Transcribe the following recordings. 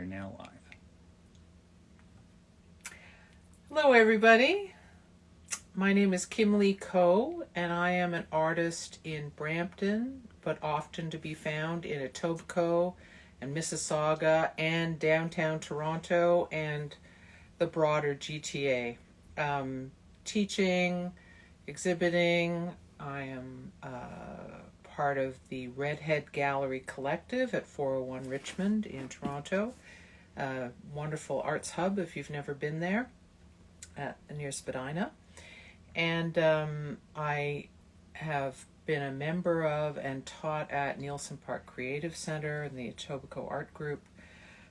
you're now live. Hello, everybody. My name is Kimberly Coe, and I am an artist in Brampton, but often to be found in Etobicoke and Mississauga and downtown Toronto and the broader GTA. Teaching, exhibiting. I am part of the Redhead Gallery Collective at 401 Richmond in Toronto. Wonderful arts hub if you've never been there, near Spadina. And I have been a member of and taught at Nielsen Park Creative Center and the Etobicoke Art Group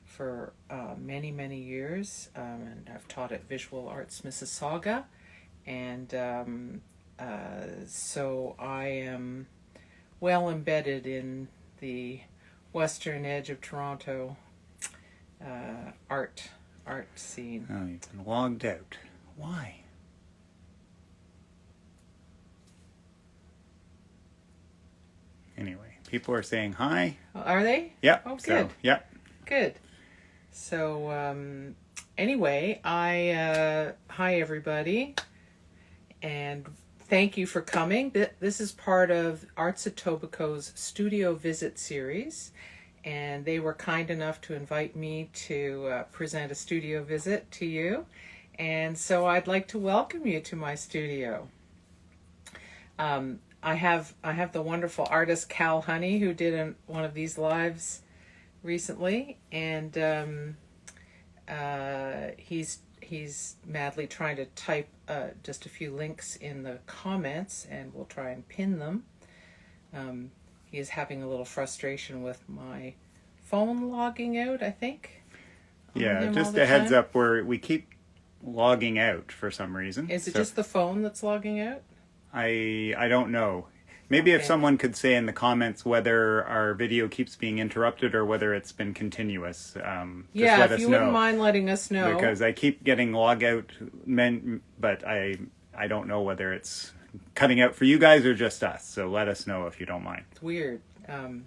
for many, many years. And I've taught at Visual Arts Mississauga. And so I am well embedded in the western edge of Toronto art scene. Oh, you've been logged out. Why? Anyway, people are saying hi. Are they? Yep. Oh, good. So, yep. Good. So, anyway, hi everybody, and thank you for coming. This is part of Arts Etobicoke's studio visit series, and they were kind enough to invite me to present a studio visit to you, and so I'd like to welcome you to my studio. I have the wonderful artist Cal Honey, who did one of these lives recently, and he's madly trying to type just a few links in the comments, and we'll try and pin them. He is having a little frustration with my phone logging out, I think. Yeah, just a heads up where we keep logging out for some reason. Is it just the phone that's logging out? I don't know. Maybe if someone could say in the comments whether our video keeps being interrupted or whether it's been continuous. Just let us if you know. wouldn't mind letting us know. Because I keep getting log out, but I don't know whether it's cutting out for you guys or just us. So let us know if you don't mind. It's weird. Done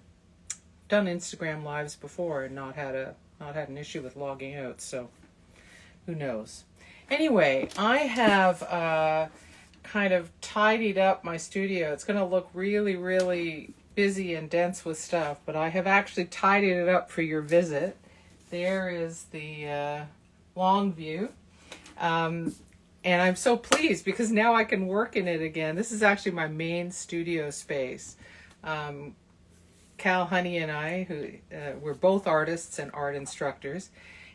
Instagram lives before and not had an issue with logging out. So who knows? Anyway, I have kind of tidied up my studio. It's going to look really, really busy and dense with stuff, but I have actually tidied it up for your visit. There is the long view. And I'm so pleased because now I can work in it again. This is actually my main studio space. Cal Honey and I, we're both artists and art instructors,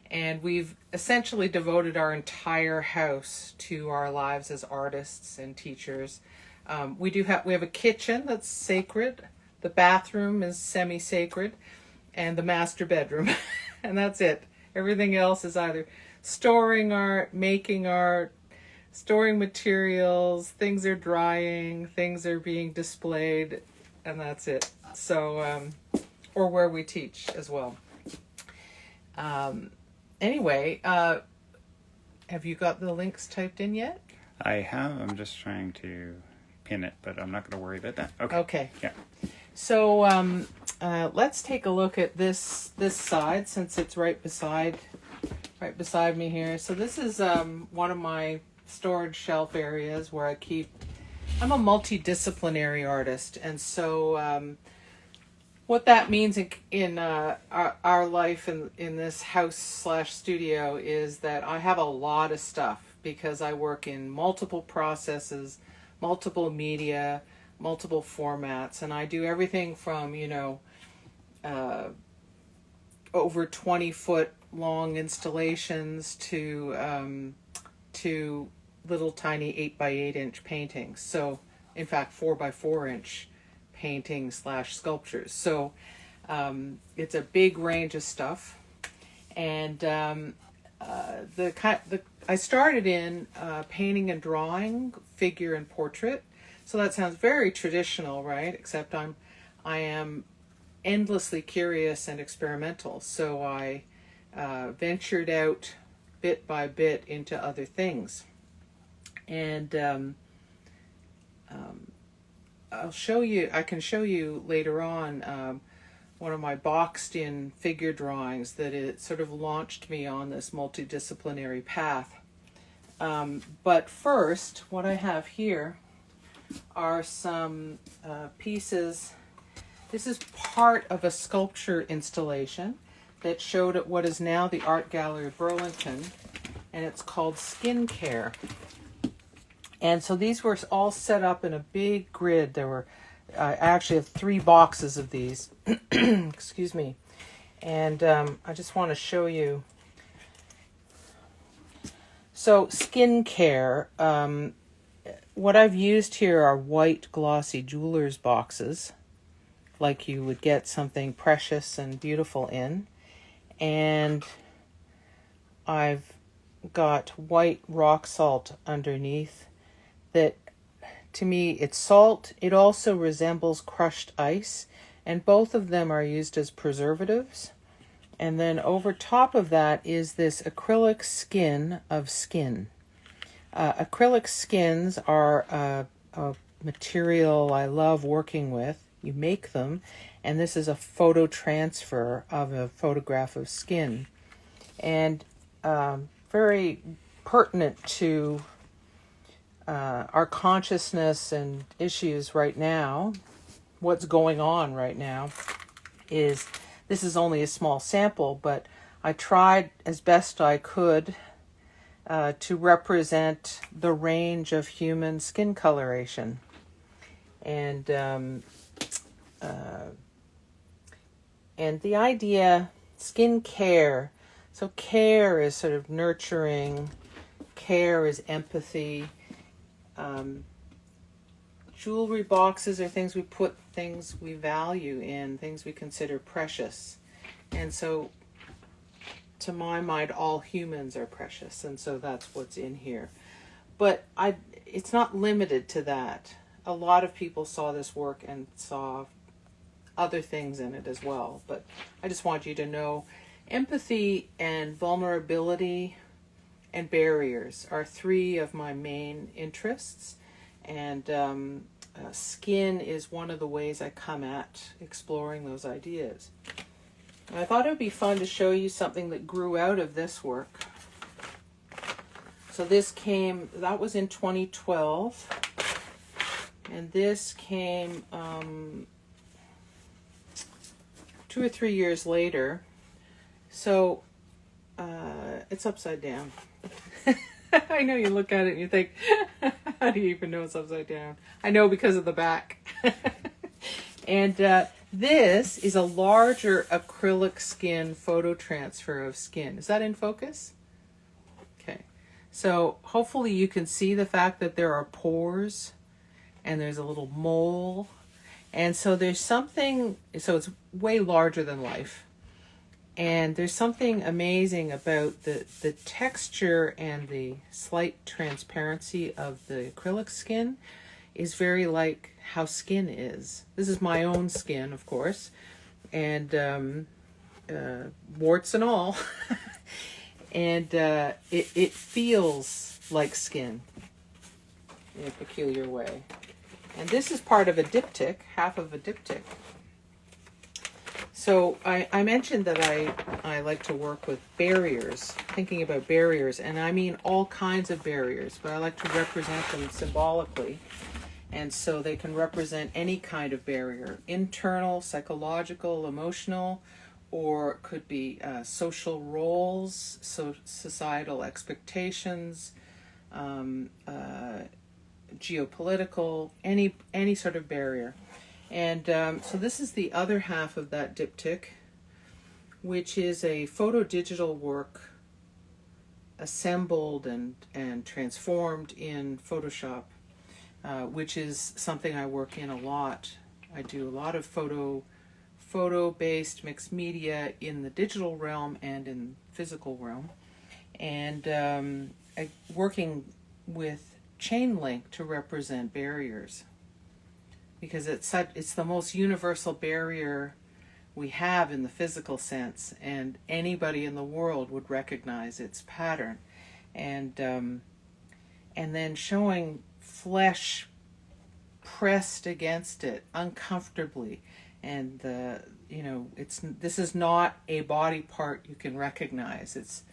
and we've essentially devoted our entire house to our lives as artists and teachers. We have a kitchen that's sacred, the bathroom is semi-sacred, and the master bedroom, and that's it. Everything else is either storing art, making art, storing materials, things are drying, things are being displayed, and that's it. So, or where we teach as well. Anyway, have you got the links typed in yet? I have. I'm just trying to pin it, but I'm not going to worry about that. Okay. Yeah. So let's take a look at this side, since it's right beside me here. So this is one of my storage shelf areas where I'm a multidisciplinary artist, and so what that means in our life in this house/studio is that I have a lot of stuff because I work in multiple processes, multiple media, multiple formats, and I do everything from over 20-foot long installations to little tiny 8x8 inch paintings. So in fact 4x4 inch paintings / sculptures. So it's a big range of stuff, and I started in painting and drawing, figure and portrait. So that sounds very traditional, right? Except I am endlessly curious and experimental. So I ventured out bit by bit into other things, and I can show you later on one of my boxed in figure drawings that it sort of launched me on this multidisciplinary path. But first, what I have here are some pieces. This is part of a sculpture installation that showed at what is now the Art Gallery of Burlington, and it's called Skin Care. And so these were all set up in a big grid. There were I actually have 3 boxes of these. Excuse me. And I just want to show you. So skin care. What I've used here are white glossy jeweler's boxes, like you would get something precious and beautiful in. And I've got white rock salt underneath that, to me, it's salt. It also resembles crushed ice, and both of them are used as preservatives. And then over top of that is this acrylic skin of skin. Acrylic skins are a material I love working with. You make them, and this is a photo transfer of a photograph of skin. And very pertinent to our consciousness and issues right now. What's going on right now is, this is only a small sample, but I tried as best I could to represent the range of human skin coloration. And the idea, skin care, so care is sort of nurturing, care is empathy. Jewelry boxes are things we put things we value in, things we consider precious. And so, to my mind, all humans are precious, and so that's what's in here. But it's not limited to that. A lot of people saw this work and saw other things in it as well. But I just want you to know, empathy and vulnerability and barriers are 3 of my main interests. And skin is one of the ways I come at exploring those ideas. And I thought it would be fun to show you something that grew out of this work. So that was in 2012. And this came 2 or 3 years later. So it's upside down. I know, you look at it and you think, how do you even know it's upside down? I know, because of the back. And this is a larger acrylic skin photo transfer of skin. Is that in focus? Okay. So hopefully you can see the fact that there are pores and there's a little mole. And so there's something, so it's way larger than life. And there's something amazing about the texture and the slight transparency of the acrylic skin is very like how skin is. This is my own skin, of course, and warts and all. And it feels like skin in a peculiar way. And this is part of a diptych, half of a diptych. So I mentioned that I like to work with barriers, thinking about barriers, and I mean all kinds of barriers, but I like to represent them symbolically. And so they can represent any kind of barrier, internal, psychological, emotional, or it could be social roles, societal expectations, geopolitical, any sort of barrier. And so this is the other half of that diptych, which is a photo-digital work assembled and transformed in Photoshop, which is something I work in a lot. I do a lot of photo-based mixed media in the digital realm and in physical realm, and working with chain link to represent barriers, because it's the most universal barrier we have in the physical sense, and anybody in the world would recognize its pattern. And then showing flesh pressed against it uncomfortably, and this is not a body part you can recognize. It's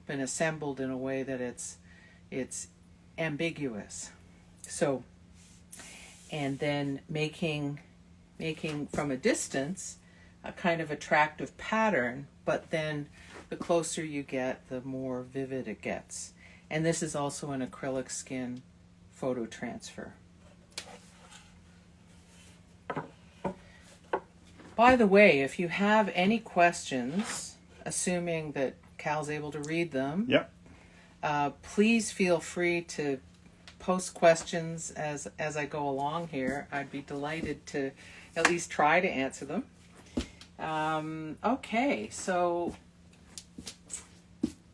been assembled in a way that it's ambiguous. So, and then making from a distance a kind of attractive pattern, but then the closer you get, the more vivid it gets. And this is also an acrylic skin photo transfer. By the way, if you have any questions, assuming that Cal's able to read them, Yep. Please feel free to post questions as I go along here. I'd be delighted to at least try to answer them. Okay, so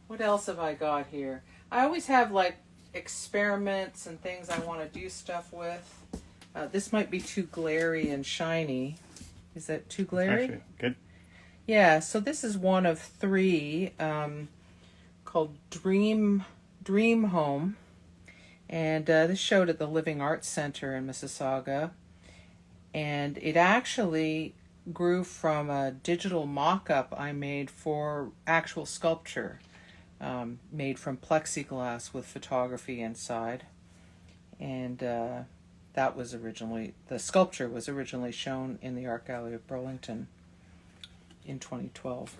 what else have I got here? I always have like experiments and things I want to do stuff with. This might be too glary and shiny. Is that too glary? Actually, good. Yeah, so this is one of 3 called Dream Home. And this showed at the Living Arts Center in Mississauga. And it actually grew from a digital mock-up I made for actual sculpture, made from plexiglass with photography inside. And that was originally, the sculpture was originally shown in the Art Gallery of Burlington in 2012.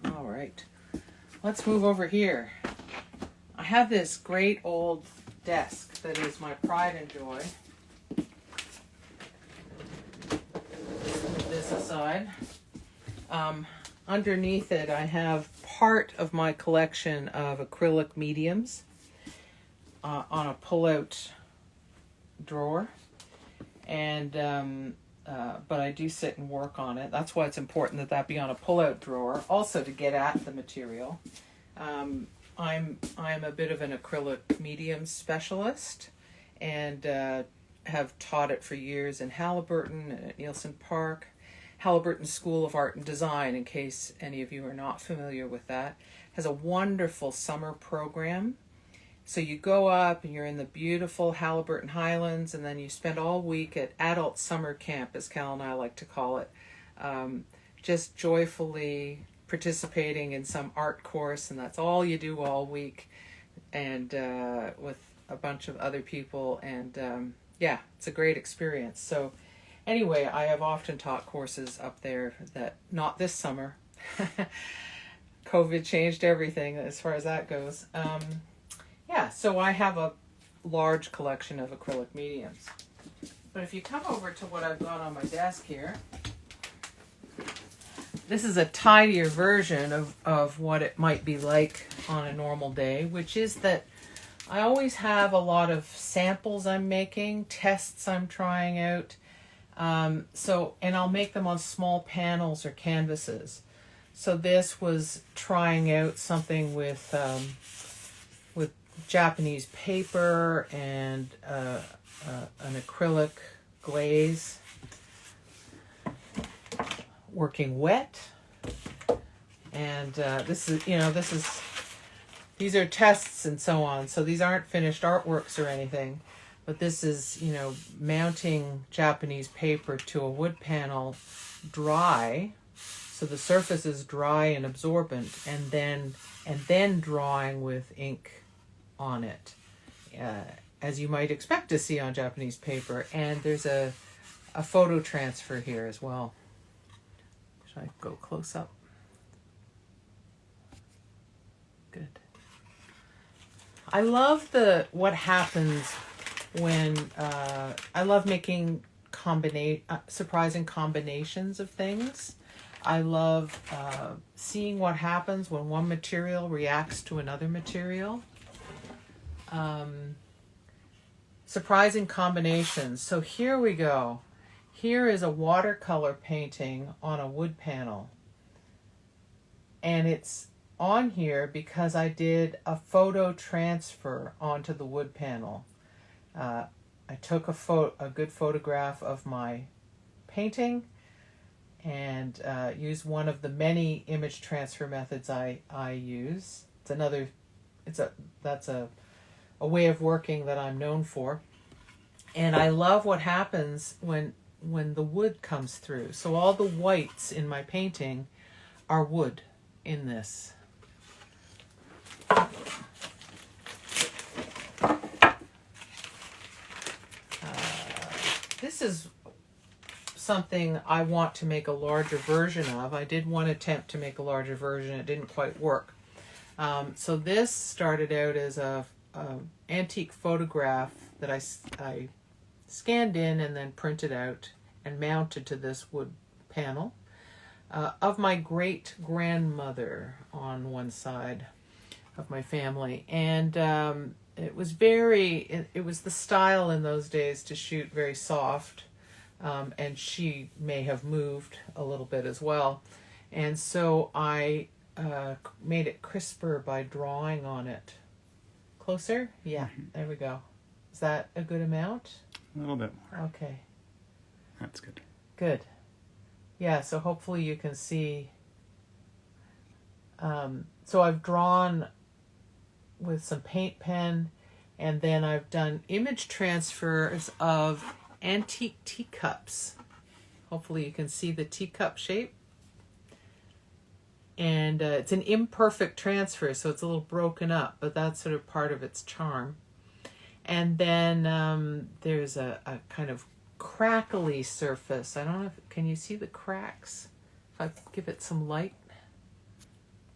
All right, let's move over here. I have this great old desk that is my pride and joy. Move this aside. Underneath it, I have part of my collection of acrylic mediums on a pull-out drawer, and but I do sit and work on it. That's why it's important that that be on a pull-out drawer, also to get at the material. I'm a bit of an acrylic medium specialist, and have taught it for years in Halliburton and at Nielsen Park. Halliburton School of Art and Design, in case any of you are not familiar with that, has a wonderful summer program. So you go up and you're in the beautiful Halliburton Highlands, and then you spend all week at adult summer camp, as Cal and I like to call it, just joyfully participating in some art course, and that's all you do all week, and with a bunch of other people, and yeah, it's a great experience. So anyway, I have often taught courses up there that, not this summer. COVID changed everything as far as that goes. Yeah, so I have a large collection of acrylic mediums. But if you come over to what I've got on my desk here, this is a tidier version of what it might be like on a normal day, which is that I always have a lot of samples I'm making, tests I'm trying out. And I'll make them on small panels or canvases. So this was trying out something with Japanese paper and an acrylic glaze, working wet. And these are tests and so on. So these aren't finished artworks or anything. But this is, mounting Japanese paper to a wood panel dry, so the surface is dry and absorbent, and then drawing with ink on it, as you might expect to see on Japanese paper. And there's a photo transfer here as well. Should I go close up? Good. I love what happens when I love making surprising combinations of things. I love seeing what happens when one material reacts to another material. Surprising combinations. So here we go. Here is a watercolor painting on a wood panel. And it's on here because I did a photo transfer onto the wood panel. I took a good photograph of my painting and used one of the many image transfer methods I use. That's a way of working that I'm known for. And I love what happens when the wood comes through. So all the whites in my painting are wood in this. This is something I want to make a larger version of. I did one attempt to make a larger version. It didn't quite work. So this started out as a antique photograph that I scanned in and then printed out and mounted to this wood panel of my great-grandmother on one side of my family. And it was it was the style in those days to shoot very soft, and she may have moved a little bit as well. And so I made it crisper by drawing on it. Closer? Yeah, there we go. Is that a good amount? A little bit more. Okay. That's good. Good. Yeah, so hopefully you can see. So I've drawn with some paint pen, and then I've done image transfers of antique teacups. Hopefully you can see the teacup shape. And it's an imperfect transfer, so it's a little broken up, but that's sort of part of its charm. And then there's a kind of crackly surface. I don't know can you see the cracks? If I give it some light.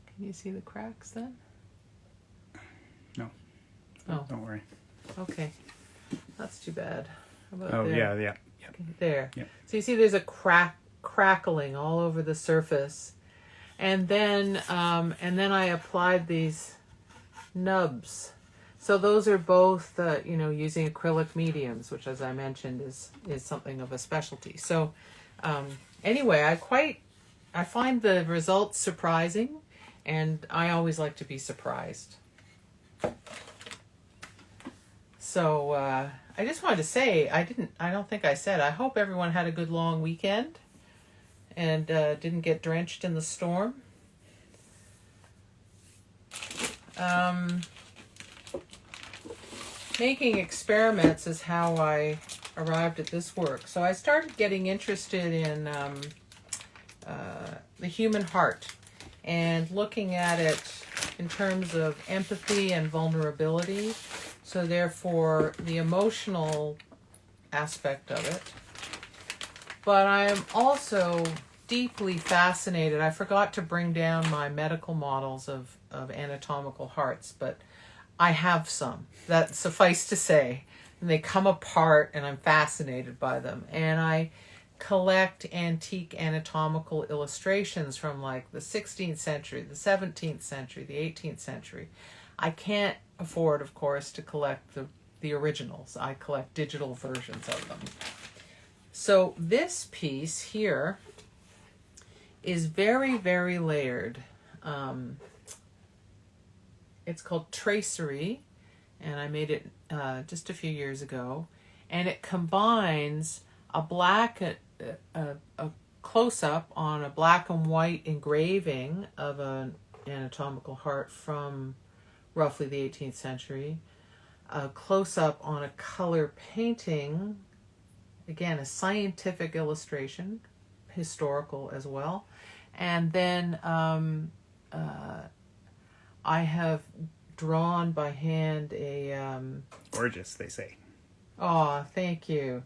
Can you see the cracks then? No. Oh. Don't worry. Okay. That's too bad. How about there? Yeah. Yep. There. Yep. So you see there's a crackling all over the surface. And then I applied these nubs. So those are both, using acrylic mediums, which, as I mentioned, is something of a specialty. So anyway, I find the results surprising, and I always like to be surprised. So I just wanted to say, I don't think I said, I hope everyone had a good long weekend and didn't get drenched in the storm. Making experiments is how I arrived at this work. So I started getting interested in the human heart and looking at it in terms of empathy and vulnerability. So therefore, the emotional aspect of it. But I am also deeply fascinated. I forgot to bring down my medical models of anatomical hearts, but I have some. That suffice to say. And they come apart, and I'm fascinated by them. And I collect antique anatomical illustrations from like the 16th century, the 17th century, the 18th century. I can't afford, of course, to collect the originals. I collect digital versions of them. So this piece here is very, very layered. It's called Tracery, and I made it just a few years ago. And it combines a close-up on a black and white engraving of an anatomical heart from roughly the 18th century, a close-up on a color painting, again, a scientific illustration, historical as well. And then I have drawn by hand a... gorgeous, they say. Oh, thank you.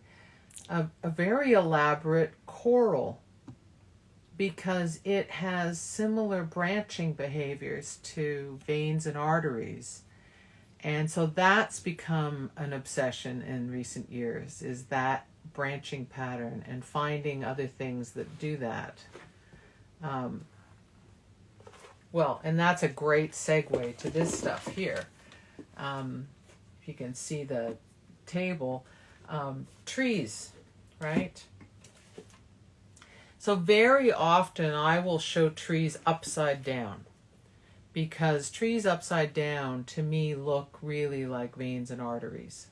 A very elaborate coral, because it has similar branching behaviors to veins and arteries. And so that's become an obsession in recent years, is that branching pattern and finding other things that do that. Well, and that's a great segue to this stuff here. If you can see the table, trees, right? So very often I will show trees upside down, because trees upside down to me look really like veins and arteries.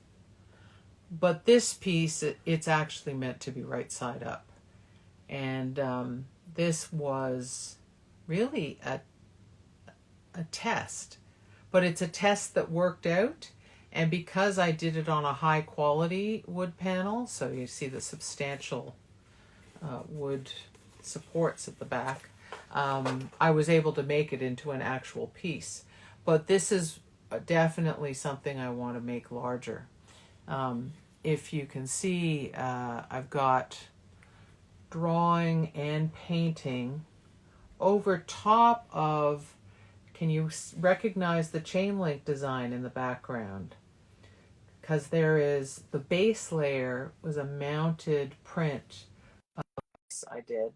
But this piece, it's actually meant to be right side up. And this was really a test. But it's a test that worked out, And because I did it on a high quality wood panel, so you see the substantial wood supports at the back, I was able to make it into an actual piece. But this is definitely something I want to make larger. If you can see, I've got drawing and painting over top of, can you recognize the chain link design in the background? Because there is, the base layer was a mounted print I did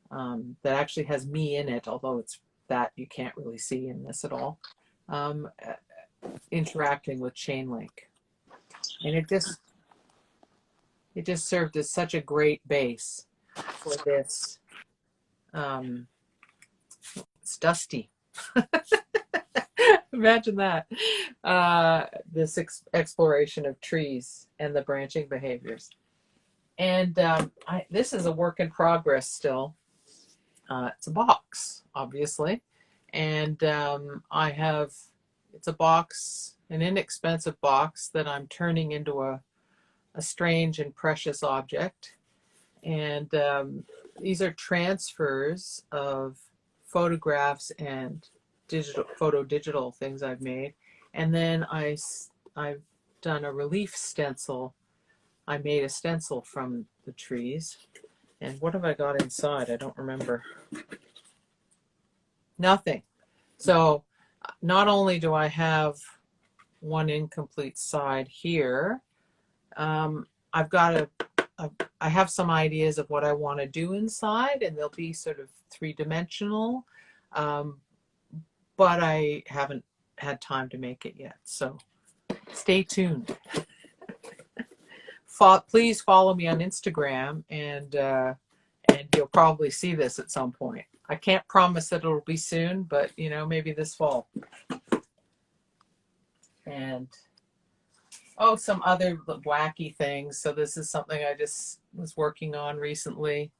that actually has me in it, although it's that you can't really see in this at all, interacting with chain link. And it just served as such a great base for this. It's dusty. Imagine that. This exploration of trees and the branching behaviors. And this is a work in progress still. It's a box, obviously. And it's a box, an inexpensive box that I'm turning into a strange and precious object. And these are transfers of photographs and digital things I've made. And then I've done a relief stencil. I made a stencil from the trees. And what have I got inside? I don't remember. Nothing. So not only do I have one incomplete side here, I've got I have some ideas of what I want to do inside, and they'll be sort of three-dimensional, but I haven't had time to make it yet. So stay tuned. Please follow me on Instagram, and you'll probably see this at some point. I can't promise that it'll be soon, but maybe this fall. And some other wacky things. So this is something I just was working on recently.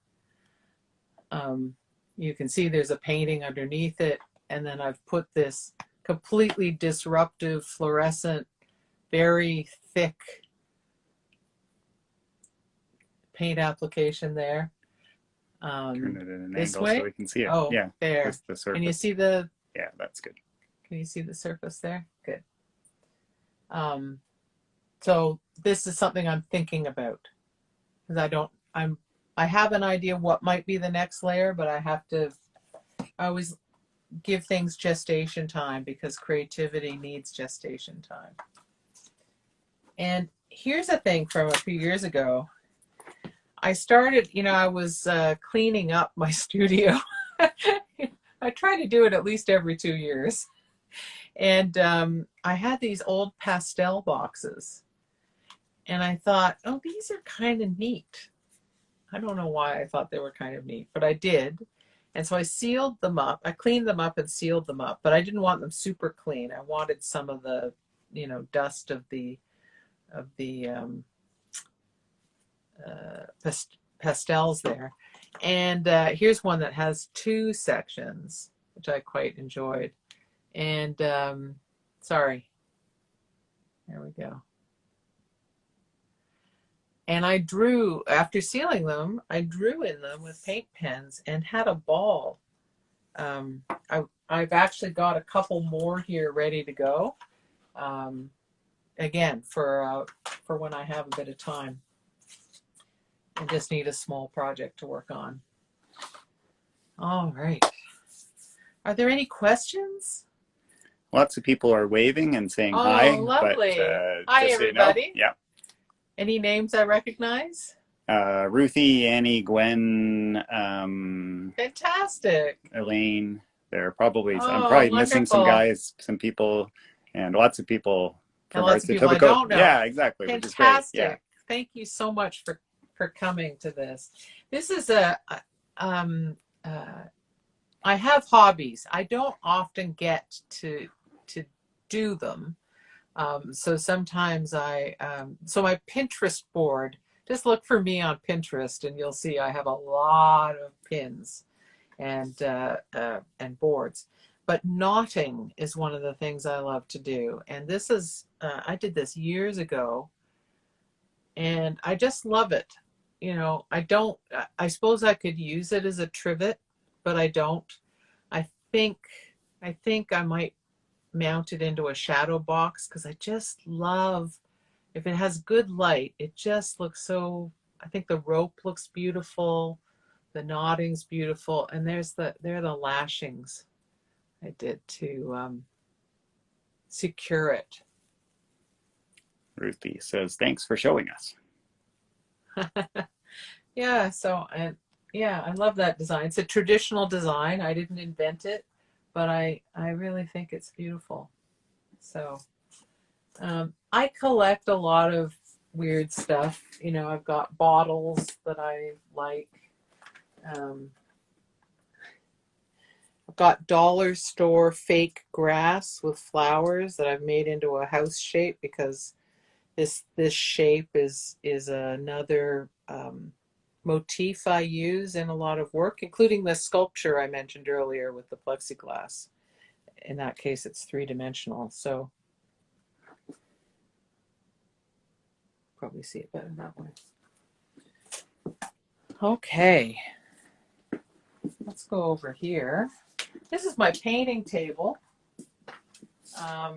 You can see there's a painting underneath it, and then I've put this completely disruptive fluorescent, very thick paint application there. Turn it at an this angle way? so we can see it. Oh, yeah, there. just the surface. Can you see the? Yeah, that's good. Can you see the surface there? Good. So this is something I'm thinking about, because I have an idea what might be the next layer, but I always give things gestation time, because creativity needs gestation time. And here's a thing from a few years ago. I started, I was cleaning up my studio. I try to do it at least every 2 years. And I had these old pastel boxes. And I thought, oh, these are kind of neat. I don't know why I thought they were kind of neat, but I did. And so I sealed them up. I cleaned them up and sealed them up, but I didn't want them super clean. I wanted some of the, dust of the pastels there. And here's one that has 2 sections, which I quite enjoyed. And sorry, there we go. And I drew, after sealing them, I drew in them with paint pens and had a ball. I've actually got a couple more here ready to go. Again, for when I have a bit of time. I just need a small project to work on. All right. Are there any questions? Lots of people are waving and saying hi. Oh, lovely. But, hi, just everybody. So you know, yeah. Any names I recognize? Ruthie, Annie, Gwen, Fantastic. Elaine. There are probably, I'm Oh, probably missing some wonderful. guys, some people, and lots of people from And lots Arts of people I Etobicoke. don't know. Yeah, exactly. Which is great. Fantastic. Yeah. Thank you so much for coming to this. This is I have hobbies. I don't often get to do them. So sometimes so my Pinterest board, just look for me on Pinterest and you'll see I have a lot of pins and boards. but knotting is one of the things I love to do. And this is, I did this years ago, and I just love it. You know, I suppose I could use it as a trivet, but I don't. I think, I think I might mount it into a shadow box because I just love, if it has good light, it just looks so, I think the rope looks beautiful, the knotting's beautiful, and there are the lashings I did to secure it. Ruthie says, thanks for showing us. Yeah, so, and yeah, I love that design. It's a traditional design. I didn't invent it, but I really think it's beautiful. So I collect a lot of weird stuff. You know, I've got bottles that I like. I've got dollar store fake grass with flowers that I've made into a house shape because this shape is another motif I use in a lot of work, including the sculpture I mentioned earlier with the plexiglass. In that case, it's three-dimensional, so probably see it better that way. Okay, let's go over here. This is my painting table. I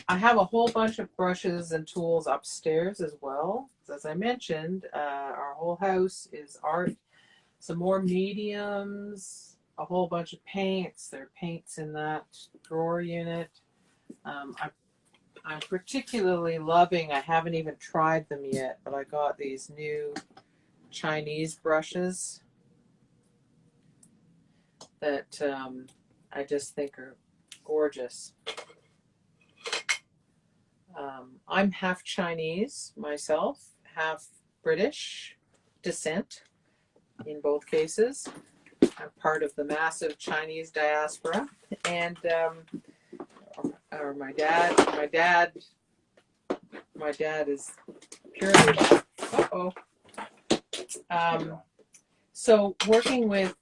have a whole bunch of brushes and tools upstairs as well. As I mentioned, our whole house is art. Some more mediums, a whole bunch of paints. There are paints in that drawer unit. I'm particularly loving, I haven't even tried them yet, but I got these new Chinese brushes that I just think are gorgeous. I'm half Chinese myself, half British descent in both cases. I'm part of the massive Chinese diaspora, and my dad is purely. So working with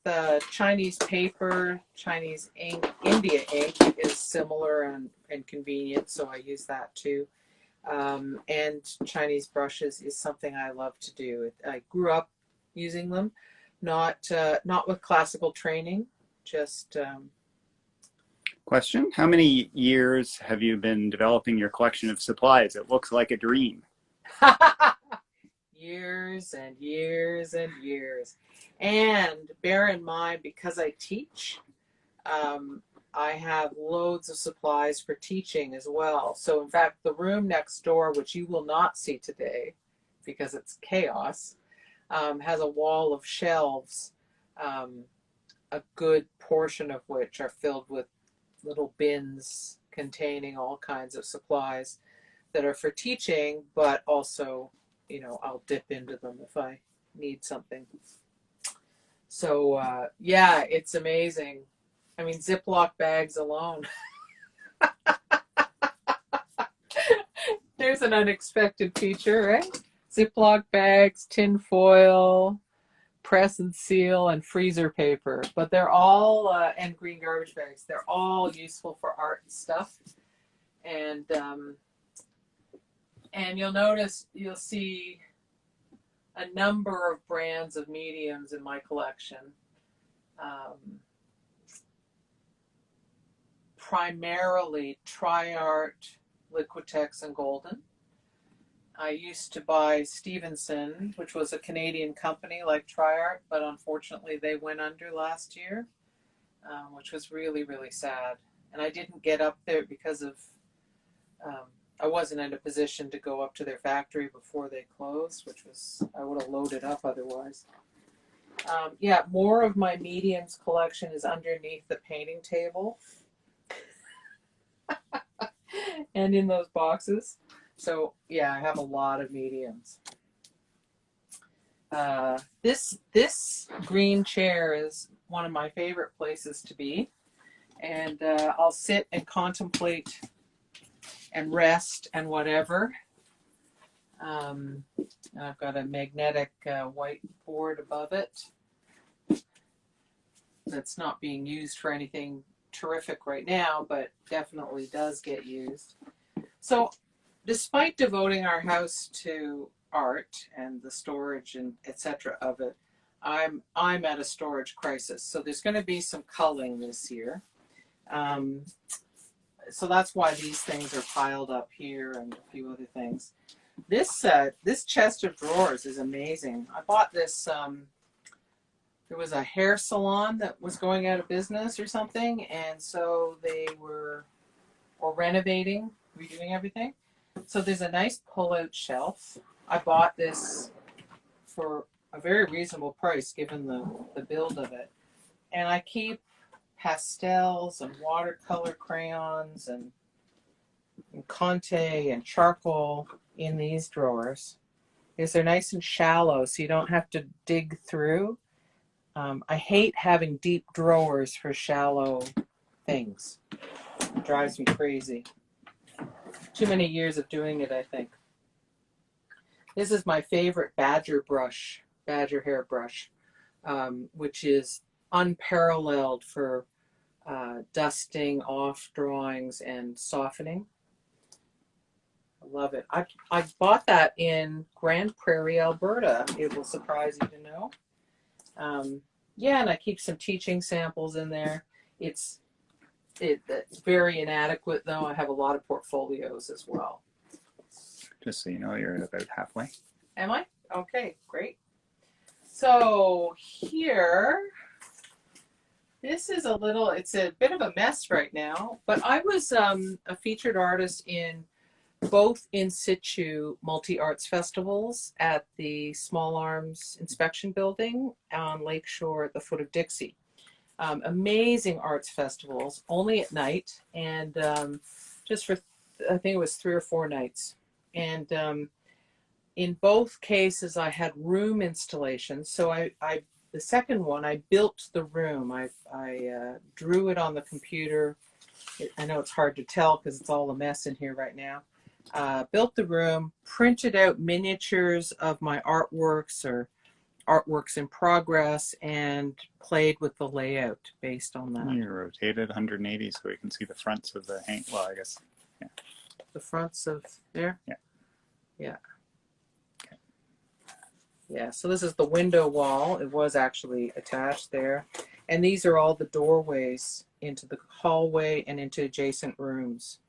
Chinese paper, Chinese ink, India ink is similar and convenient, so I use that too. And Chinese brushes is something I love to do. I grew up using them, not with classical training, just. Question, how many years have you been developing your collection of supplies? It looks like a dream. Years and years and years. And bear in mind, because I teach, I have loads of supplies for teaching as well. So in fact, the room next door, which you will not see today because it's chaos, has a wall of shelves, a good portion of which are filled with little bins containing all kinds of supplies that are for teaching, but also, you know, I'll dip into them if I need something. So yeah, it's amazing. I mean, Ziploc bags alone. There's an unexpected feature, right? Ziploc bags, tin foil, press and seal, and freezer paper. But they're all, and green garbage bags, they're all useful for art and stuff. And you'll see a number of brands of mediums in my collection. Primarily Tri-Art, Liquitex, and Golden. I used to buy Stevenson, which was a Canadian company like Tri-Art, but unfortunately they went under last year, which was really, really sad. And I didn't get up there because of, I wasn't in a position to go up to their factory before they closed, which was, I would have loaded up otherwise. Yeah, more of my mediums collection is underneath the painting table and in those boxes. So yeah, I have a lot of mediums. This green chair is one of my favorite places to be, and I'll sit and contemplate and rest and whatever. I've got a magnetic whiteboard above it. that's not being used for anything terrific right now, but definitely does get used. So despite devoting our house to art and the storage and etc. of it, I'm at a storage crisis. So there's going to be some culling this year. So that's why these things are piled up here and a few other things. This chest of drawers is amazing. I bought this. There was a hair salon that was going out of business or something, and so they were renovating, redoing everything. So there's a nice pull-out shelf. I bought this for a very reasonable price given the build of it. And I keep pastels and watercolor crayons and Conte and charcoal in these drawers. Because they're nice and shallow, so you don't have to dig through. I hate having deep drawers for shallow things. It drives me crazy. Too many years of doing it, I think. This is my favorite badger hair brush, which is unparalleled for dusting off drawings and softening. I love it. I bought that in Grand Prairie, Alberta. It will surprise you to know. Yeah, and I keep some teaching samples in there. It's very inadequate, though. I have a lot of portfolios as well. Just so you know, you're about halfway. Am I? Okay, great. So here, this is it's a bit of a mess right now, but I was a featured artist in both In Situ multi-arts festivals at the Small Arms Inspection Building on Lakeshore at the foot of Dixie. Amazing arts festivals, only at night, and just for, I think it was 3 or 4 nights. And in both cases, I had room installations. So the second one, I built the room. I drew it on the computer. I know it's hard to tell because it's all a mess in here right now. Built the room, printed out miniatures of my artworks or artworks in progress, and played with the layout based on that. You rotated 180 so we can see the fronts of the hang. Well, I guess, yeah. The fronts of there? Yeah. Yeah. Okay. Yeah, so this is the window wall. It was actually attached there. And these are all the doorways into the hallway and into adjacent rooms.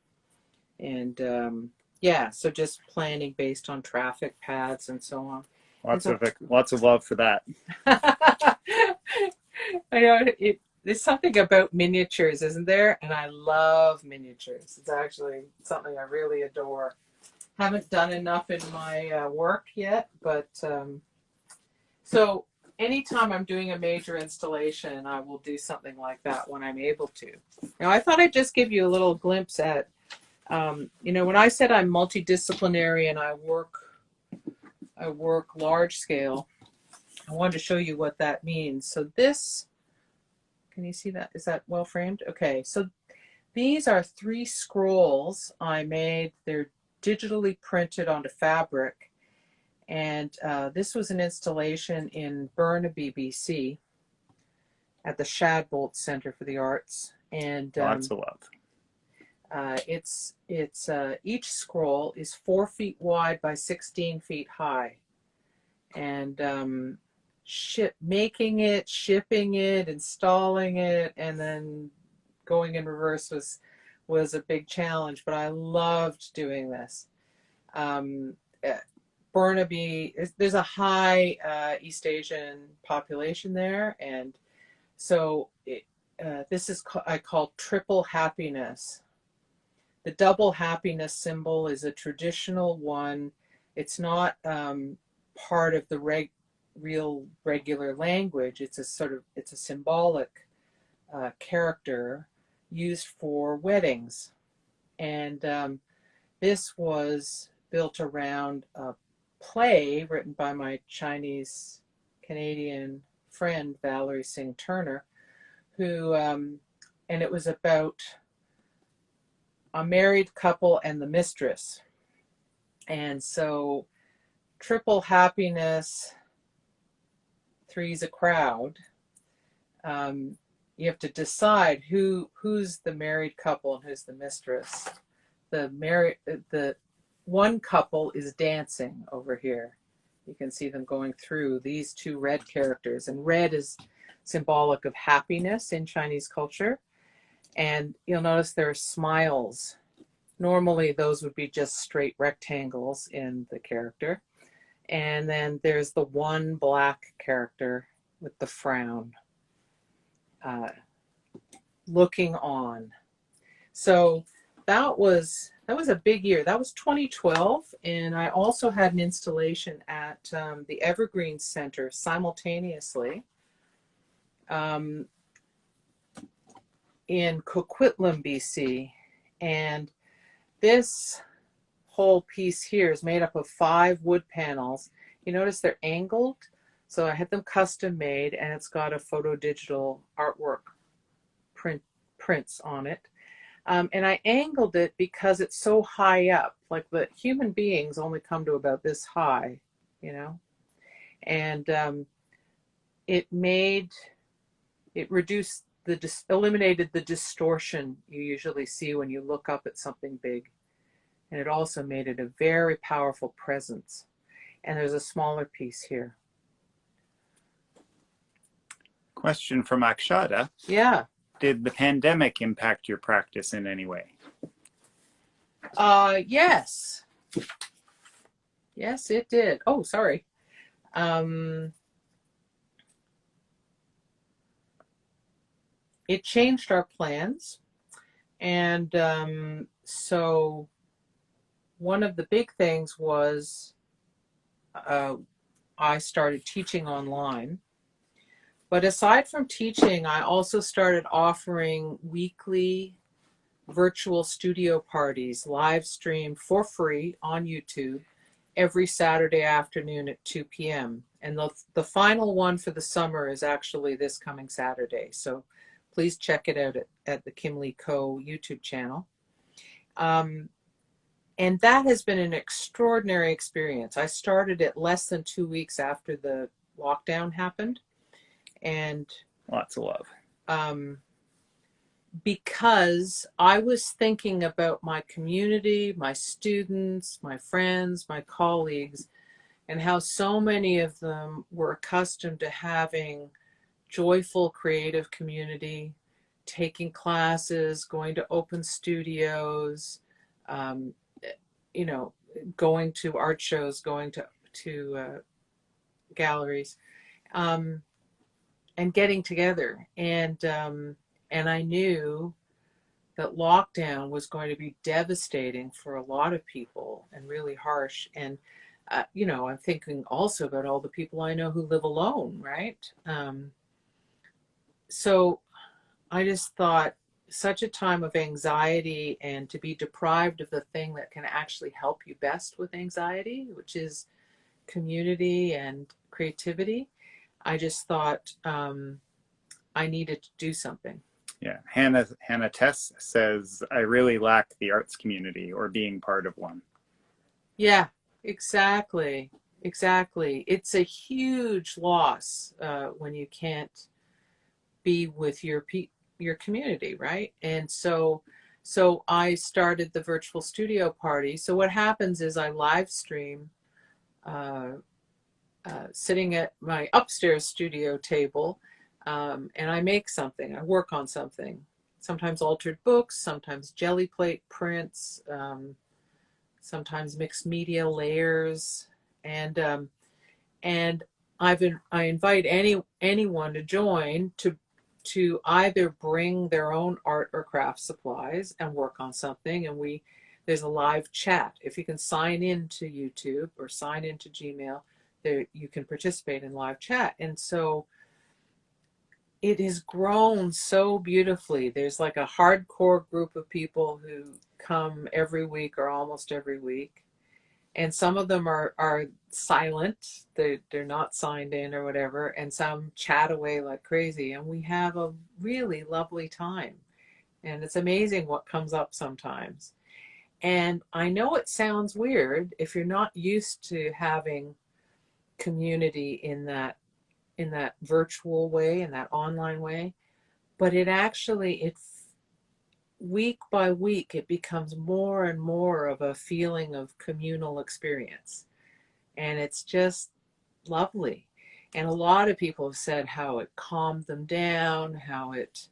And yeah, so just planning based on traffic paths and so on. Lots of love for that. I know there's something about miniatures, isn't there? And I love miniatures. It's actually something I really adore. Haven't done enough in my work yet, but so anytime I'm doing a major installation, I will do something like that when I'm able to. Now, I thought I'd just give you a little glimpse at, when I said I'm multidisciplinary and I work large scale, I wanted to show you what that means. So this, can you see that? Is that well framed? Okay, so these are 3 scrolls I made. They're digitally printed onto fabric. And this was an installation in Burnaby, BC at the Shadbolt Center for the Arts. And lots of love. It's each scroll is 4 feet wide by 16 feet high, and making it, shipping it, installing it, and then going in reverse was a big challenge. But I loved doing this. Burnaby, there's a high East Asian population there, and so this is I call triple happiness. The double happiness symbol is a traditional one. It's not part of the real regular language. It's a symbolic character used for weddings. And this was built around a play written by my Chinese Canadian friend Valerie Singh Turner, who and it was about a married couple and the mistress. And so triple happiness, three's a crowd. you have to decide who's the married couple and who's the mistress. The one couple is dancing over here. You can see them going through these two red characters, and red is symbolic of happiness in Chinese culture. And you'll notice there are smiles. Normally those would be just straight rectangles in the character. And then there's the one black character with the frown, looking on. So that was a big year. That was 2012, and I also had an installation at the Evergreen Center simultaneously in Coquitlam, BC, and this whole piece here is made up of 5 wood panels. You notice they're angled, so I had them custom made, and it's got a photo digital artwork prints on it. And I angled it because it's so high up. Like, the human beings only come to about this high, you know, and eliminated the distortion you usually see when you look up at something big. And it also made it a very powerful presence. And there's a smaller piece here. Question from Akshata. Yeah. Did the pandemic impact your practice in any way? Yes. Yes, it did. Oh, sorry. It changed our plans. And so one of the big things was I started teaching online. But aside from teaching, I also started offering weekly virtual studio parties, live streamed for free on YouTube every Saturday afternoon at 2 p.m. And the final one for the summer is actually this coming Saturday. So please check it out at the Kim Lee Co. YouTube channel. And that has been an extraordinary experience. I started it less than 2 weeks after the lockdown happened. And lots of love. Because I was thinking about my community, my students, my friends, my colleagues, and how so many of them were accustomed to having joyful, creative community, taking classes, going to open studios, you know, going to art shows, going to galleries. And getting together, and I knew that lockdown was going to be devastating for a lot of people and really harsh. And you know, I'm thinking also about all the people I know who live alone, right? So I just thought, such a time of anxiety, and to be deprived of the thing that can actually help you best with anxiety, which is community and creativity. I just thought I needed to do something. Yeah, Hannah Tess says, I really lack the arts community or being part of one. Yeah, exactly. It's a huge loss when you can't be with your community, right? And so I started the virtual studio party. So what happens is I live stream sitting at my upstairs studio table, and I make something, I work on something, sometimes altered books, sometimes jelly plate prints, sometimes mixed media layers, and I invite anyone to join to either bring their own art or craft supplies and work on something, and there's a live chat. If you can sign into YouTube or sign into Gmail, there you can participate in live chat. And so it has grown so beautifully. There's like a hardcore group of people who come every week or almost every week, and some of them are silent, they're not signed in or whatever, and some chat away like crazy, and we have a really lovely time. And it's amazing what comes up sometimes. And I know it sounds weird if you're not used to having community in that virtual way, in that online way, but it actually, week by week, it becomes more and more of a feeling of communal experience. And it's just lovely. And a lot of people have said how it calmed them down, how it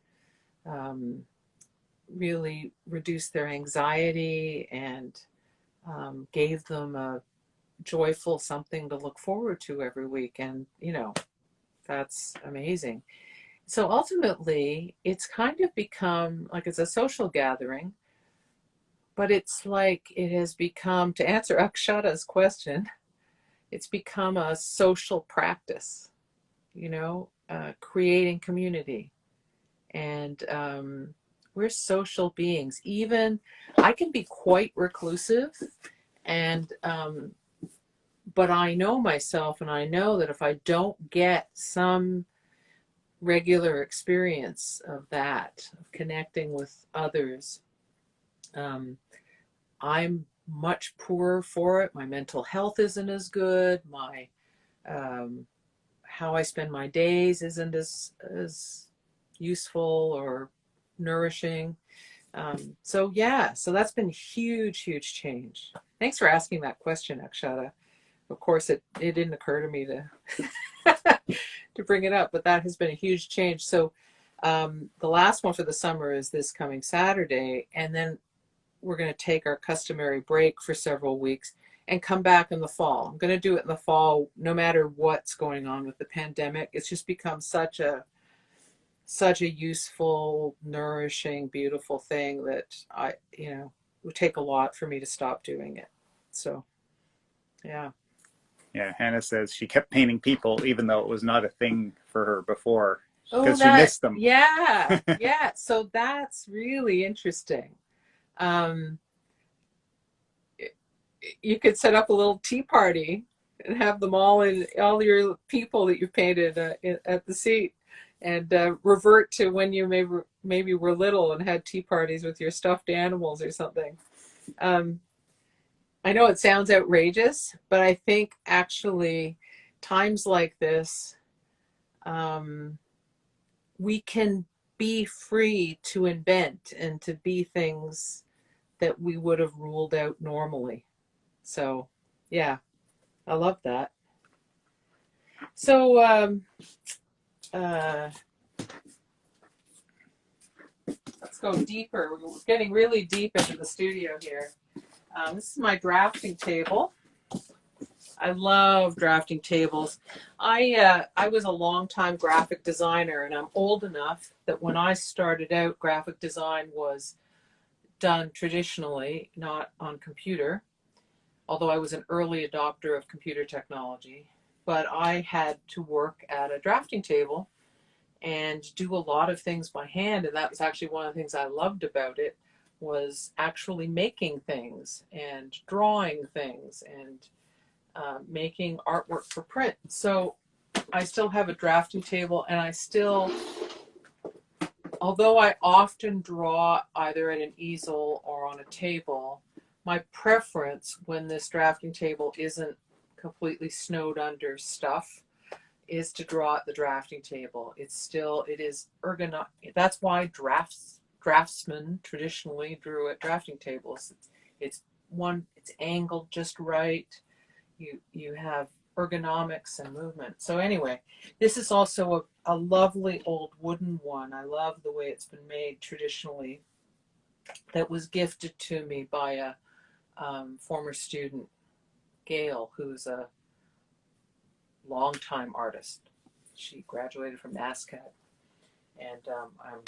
really reduced their anxiety and gave them a joyful something to look forward to every week. And, that's amazing. So ultimately, it's kind of become like it's a social gathering, but it's like it has become, to answer Akshata's question, it's become a social practice, creating community. And we're social beings. Even I can be quite reclusive, and but I know myself, and I know that if I don't get some regular experience of that, of connecting with others, I'm much poorer for it. My mental health isn't as good. My how I spend my days isn't as useful or nourishing. So that's been huge change. Thanks for asking that question, Akshata. Of course, it didn't occur to me to to bring it up, but that has been a huge change. So the last one for the summer is this coming Saturday, and then we're going to take our customary break for several weeks and come back in the fall. I'm going to do it in the fall, no matter what's going on with the pandemic. It's just become such a useful, nourishing, beautiful thing that it would take a lot for me to stop doing it. So, yeah. Yeah, Hannah says she kept painting people even though it was not a thing for her before Oh, because she missed them. yeah. So that's really interesting. You could set up a little tea party and have them all your people that you painted at the seat, and revert to when you maybe were little and had tea parties with your stuffed animals or something. I know it sounds outrageous, but I think actually times like this, we can be free to invent and to be things that we would have ruled out normally. So, yeah, I love that. So, let's go deeper. We're getting really deep into the studio here. This is my drafting table. I love drafting tables. I was a long-time graphic designer, and I'm old enough that when I started out, graphic design was done traditionally, not on computer, although I was an early adopter of computer technology. But I had to work at a drafting table and do a lot of things by hand, and that was actually one of the things I loved about it, was actually making things and drawing things and making artwork for print. So I still have a drafting table, and although I often draw either at an easel or on a table, my preference when this drafting table isn't completely snowed under stuff is to draw at the drafting table. It is ergonomic. That's why draftsmen traditionally drew at drafting tables. It's angled just right. You have ergonomics and movement. So anyway, this is also a lovely old wooden one. I love the way it's been made traditionally. That was gifted to me by a former student, Gail, who's a longtime artist. She graduated from NASCAD, and I'm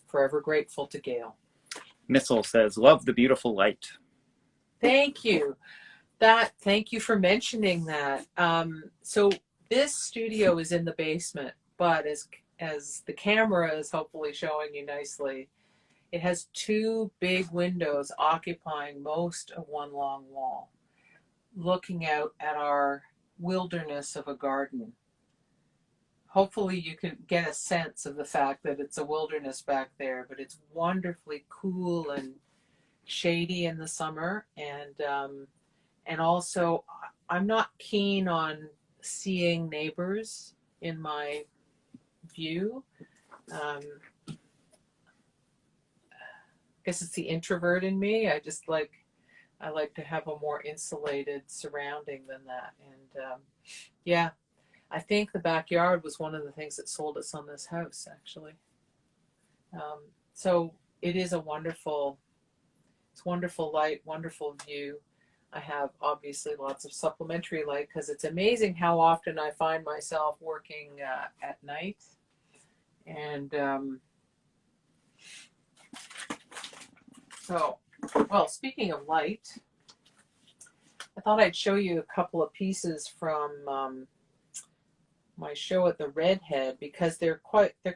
forever grateful to Gail. Missile says, love the beautiful light. Thank you. Thank you for mentioning that. So this studio is in the basement, but as the camera is hopefully showing you nicely, it has two big windows occupying most of one long wall, looking out at our wilderness of a garden. Hopefully you can get a sense of the fact that it's a wilderness back there, but it's wonderfully cool and shady in the summer, and also I'm not keen on seeing neighbors in my view. guess it's the introvert in me. I like to have a more insulated surrounding than that. And yeah, I think the backyard was one of the things that sold us on this house, actually. So it is it's wonderful light, wonderful view. I have obviously lots of supplementary light because it's amazing how often I find myself working at night. And so, well, speaking of light, I thought I'd show you a couple of pieces from my show at the Redhead because they're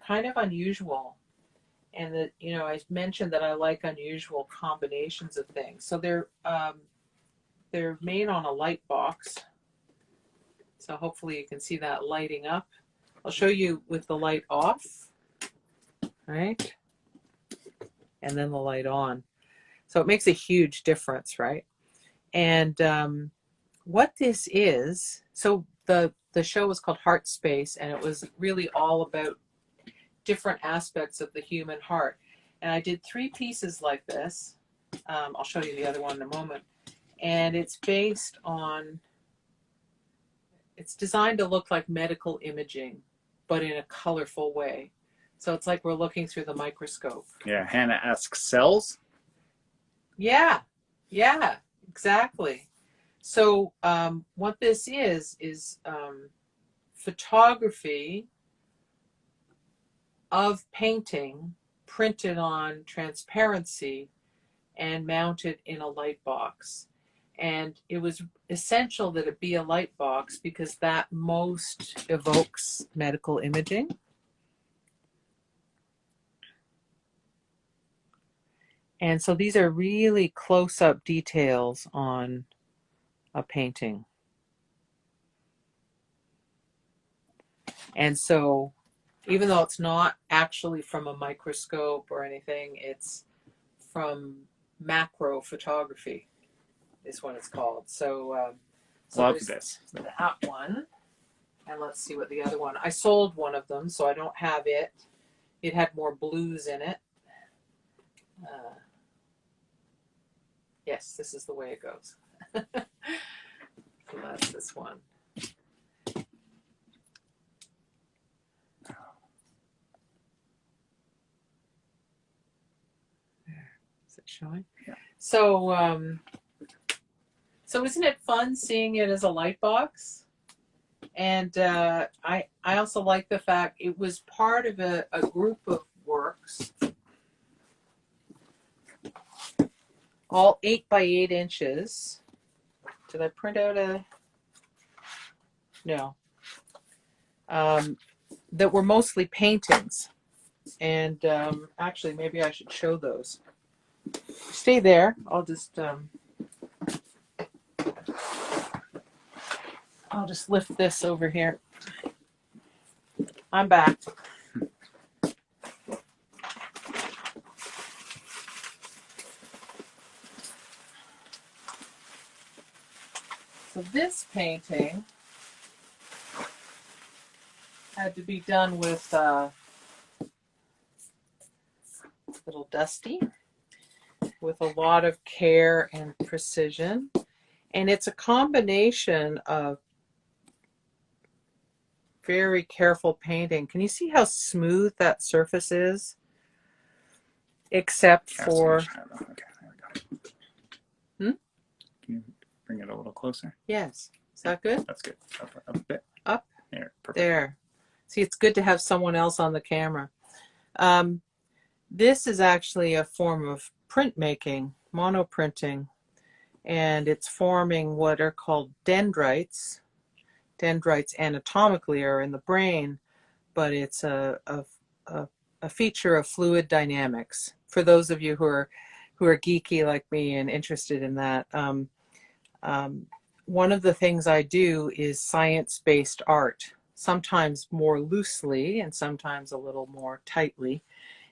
kind of unusual. And that, you know, I mentioned that I like unusual combinations of things. So they're made on a light box. So hopefully you can see that lighting up. I'll show you with the light off, right? And then the light on. So it makes a huge difference, right? And what this is, so the show was called Heartspace, and it was really all about different aspects of the human heart. And I did 3 pieces like this. I'll show you the other one in a moment. And it's based on, it's designed to look like medical imaging, but in a colorful way. So it's like we're looking through the microscope. Yeah, Hannah asks, cells? Yeah, exactly. So what this is photography of painting printed on transparency and mounted in a light box. And it was essential that it be a light box because that most evokes medical imaging. And so these are really close-up details on a painting. And so even though it's not actually from a microscope or anything, it's from macro photography is what it's called. So, Love this. That one. And let's see what the other one. I sold one of them, so I don't have it. It had more blues in it. Yes, this is the way it goes. So that's this one. Is it showing? Yeah. So, so isn't it fun seeing it as a light box? And I also like the fact it was part of a group of works, all 8 by 8 inches. Did I print out a? No. That were mostly paintings. And actually, maybe I should show those. Stay there. I'll just lift this over here. I'm back. So this painting had to be done with little Dusty, with a lot of care and precision. And it's a combination of very careful painting. Can you see how smooth that surface is? Except for... Okay, there we go. Can you bring it a little closer? Yes. Is that good? That's good. Up a bit. Up? There. Perfect. There. See, it's good to have someone else on the camera. This is actually a form of printmaking, monoprinting, and it's forming what are called dendrites. Dendrites anatomically are in the brain, but it's a feature of fluid dynamics. For those of you who are geeky like me and interested in that, one of the things I do is science-based art, sometimes more loosely and sometimes a little more tightly.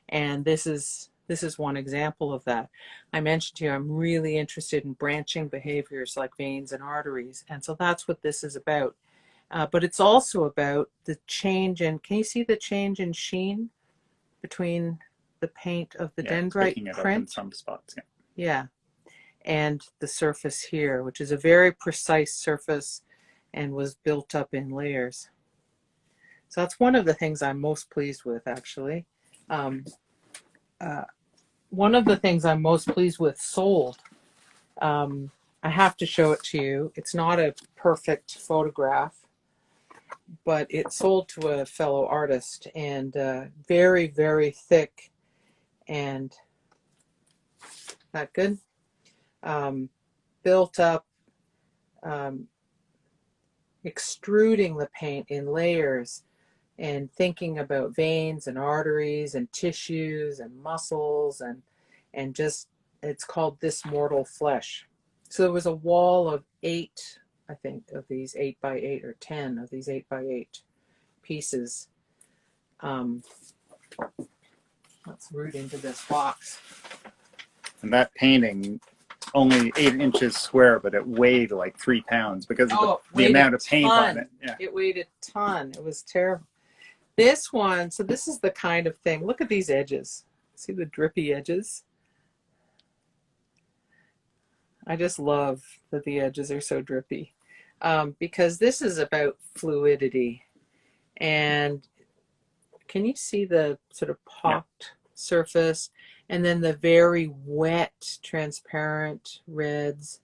And this is one example of that. I mentioned to you I'm really interested in branching behaviors like veins and arteries, and so that's what this is about. But it's also about the change in, can you see the change in sheen between the paint of the Yeah, it's dendrite picking it up in print. some spots. Yeah. Yeah, and the surface here, which is a very precise surface and was built up in layers. So that's one of the things I'm most pleased with, actually. One of the things I'm most pleased with sold. I have to show it to you. It's not a perfect photograph, but it sold to a fellow artist, and very, very thick and not good. Built up, extruding the paint in layers and thinking about veins and arteries and tissues and muscles and just, it's called This Mortal Flesh. So there was a wall of 8, I think, of these 8 by 8 or 10 of these 8 by 8 pieces. Let's root into this box. And that painting, only 8 inches square, but it weighed like 3 pounds because of the amount of paint on it. Yeah. It weighed a ton. It was terrible. This one, so this is the kind of thing. Look at these edges. See the drippy edges? I just love that the edges are so drippy, because this is about fluidity. And can you see the sort of pocked surface? And then the very wet, transparent reds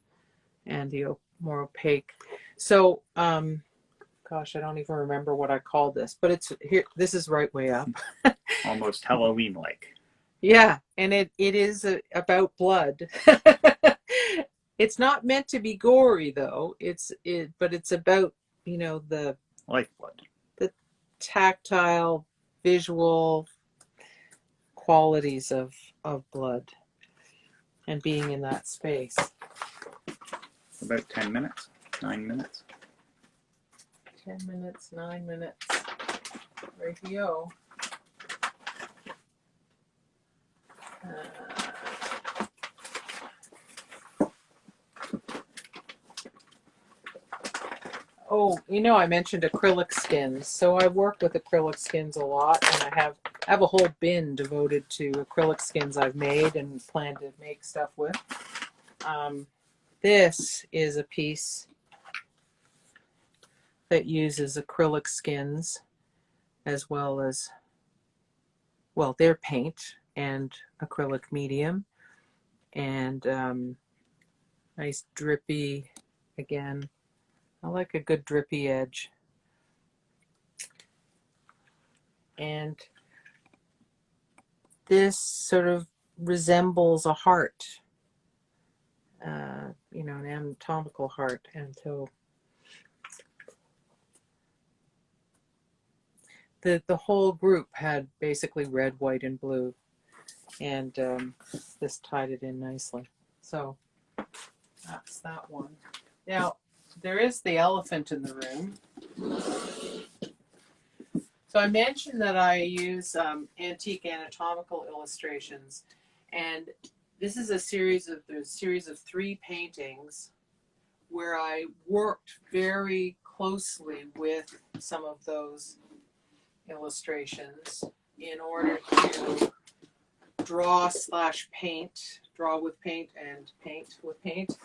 and the more opaque. So, gosh, I don't even remember what I called this, but it's here. This is right way up. Almost Halloween-like. Yeah, and it is about blood. It's not meant to be gory, though. But it's about, you know, the Lifeblood. The tactile, visual qualities of blood and being in that space. About 10 minutes, 9 minutes. 10 minutes, 9 minutes. Radio. Oh, you know, I mentioned acrylic skins. So I work with acrylic skins a lot, and I have a whole bin devoted to acrylic skins I've made and plan to make stuff with. This is a piece that uses acrylic skins as well as, well, their paint and acrylic medium, and nice drippy, again, I like a good drippy edge. And this sort of resembles a heart, you know, an anatomical heart. And so the whole group had basically red, white, and blue. And this tied it in nicely. So that's that one. Now, there is the elephant in the room. So I mentioned that I use antique anatomical illustrations, and this is a series of 3 paintings where I worked very closely with some of those illustrations in order to draw with paint and paint with paint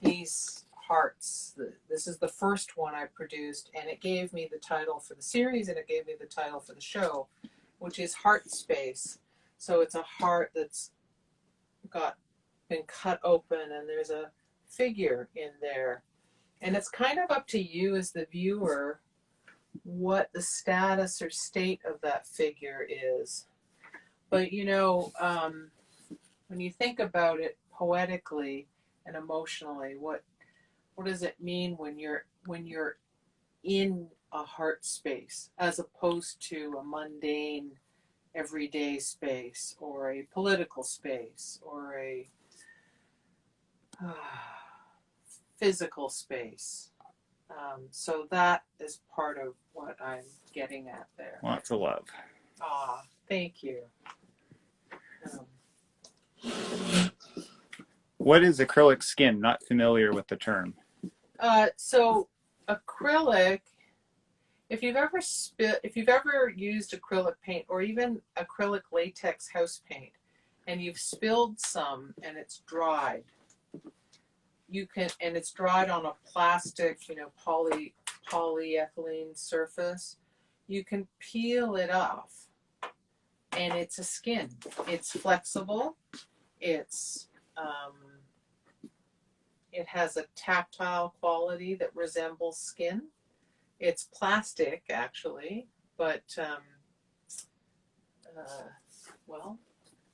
these hearts. This is the first one I produced, and it gave me the title for the series, and it gave me the title for the show, which is Heartspace. So it's a heart that's been cut open, and there's a figure in there. And it's kind of up to you as the viewer what the status or state of that figure is. But you know, when you think about it poetically and emotionally, what does it mean when you're in a heart space as opposed to a mundane everyday space or a political space or a physical space? So that is part of what I'm getting at there. Lots of love. Thank you. What is acrylic skin? Not familiar with the term. So acrylic if you've ever used acrylic paint or even acrylic latex house paint, and you've spilled some and it's dried, and it's dried on a plastic, polyethylene surface, you can peel it off, and it's a skin. It's flexible. It has a tactile quality that resembles skin. It's plastic, actually, but well,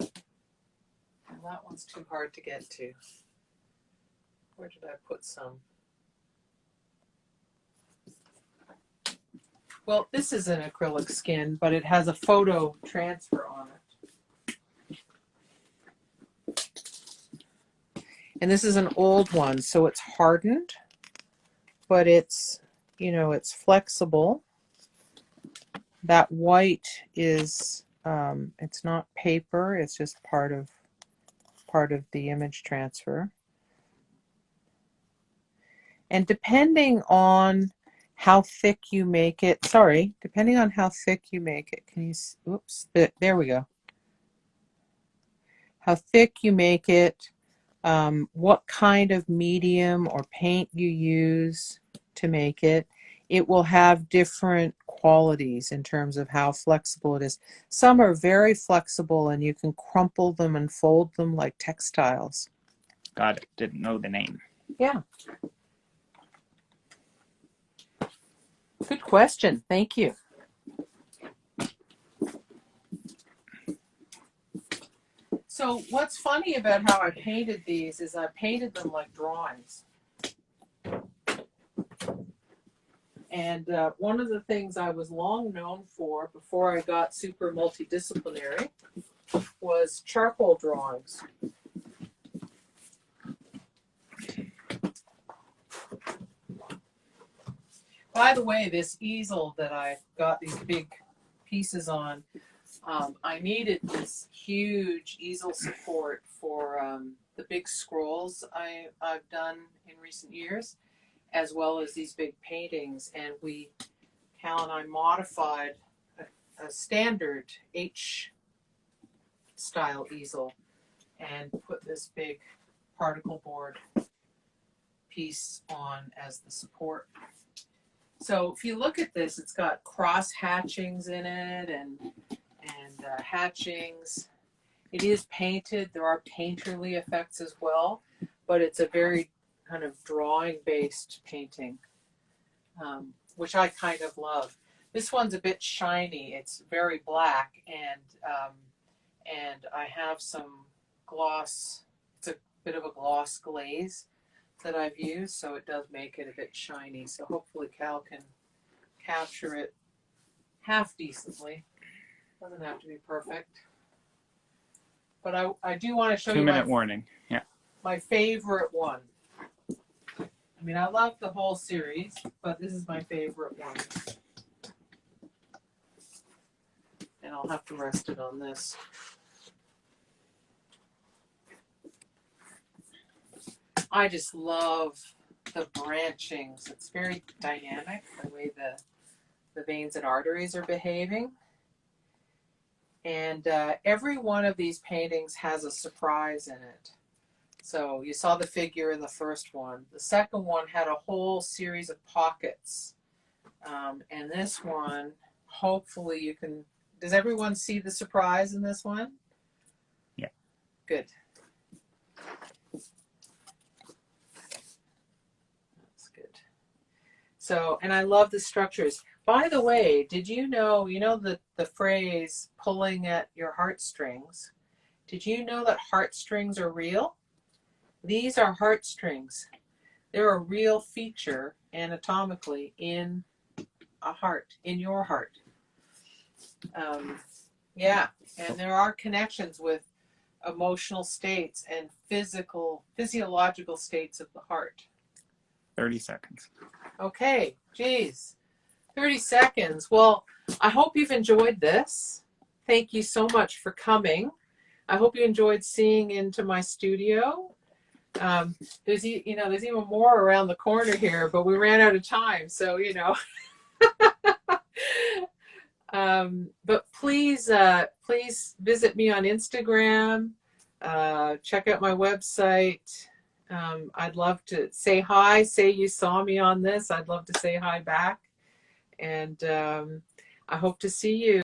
that one's too hard to get to. Where did I put some? Well, this is an acrylic skin, but it has a photo transfer on it. And this is an old one, so it's hardened, but it's, it's flexible. That white is, it's not paper, it's just part of the image transfer. And depending on how thick you make it, can you, oops, there we go. How thick you make it, what kind of medium or paint you use to make it, it will have different qualities in terms of how flexible it is. Some are very flexible and you can crumple them and fold them like textiles. Got it. Didn't know the name. Yeah. Good question. Thank you. So what's funny about how I painted these is I painted them like drawings. And one of the things I was long known for before I got super multidisciplinary was charcoal drawings. By the way, this easel that I got these big pieces on, I needed this huge easel support for the big scrolls I've done in recent years, as well as these big paintings. And Cal and I modified a standard H style easel and put this big particle board piece on as the support. So if you look at this, it's got cross hatchings in it and hatchings. It is painted. There are painterly effects as well, but it's a very kind of drawing-based painting, which I kind of love. This one's a bit shiny. It's very black, and I have some gloss. It's a bit of a gloss glaze that I've used, so it does make it a bit shiny. So hopefully Cal can capture it half decently. Doesn't have to be perfect. But I do want to show you 2-minute warning. Yeah. My favorite one. I mean, I love the whole series, but this is my favorite one. And I'll have to rest it on this. I just love the branchings. It's very dynamic, the way the veins and arteries are behaving. And every one of these paintings has a surprise in it. So you saw the figure in the first one. The second one had a whole series of pockets. And this one, hopefully you can... Does everyone see the surprise in this one? Yeah. Good. That's good. So, and I love the structures. By the way, did you know the phrase pulling at your heartstrings? Did you know that heartstrings are real? These are heartstrings. They're a real feature anatomically in a heart, in your heart. Yeah, and there are connections with emotional states and physiological states of the heart. 30 seconds. Okay, geez. 30 seconds. Well, I hope you've enjoyed this. Thank you so much for coming. I hope you enjoyed seeing into my studio. There's even more around the corner here, but we ran out of time, so But please, please visit me on Instagram. Check out my website. I'd love to say hi. Say you saw me on this. I'd love to say hi back. And I hope to see you.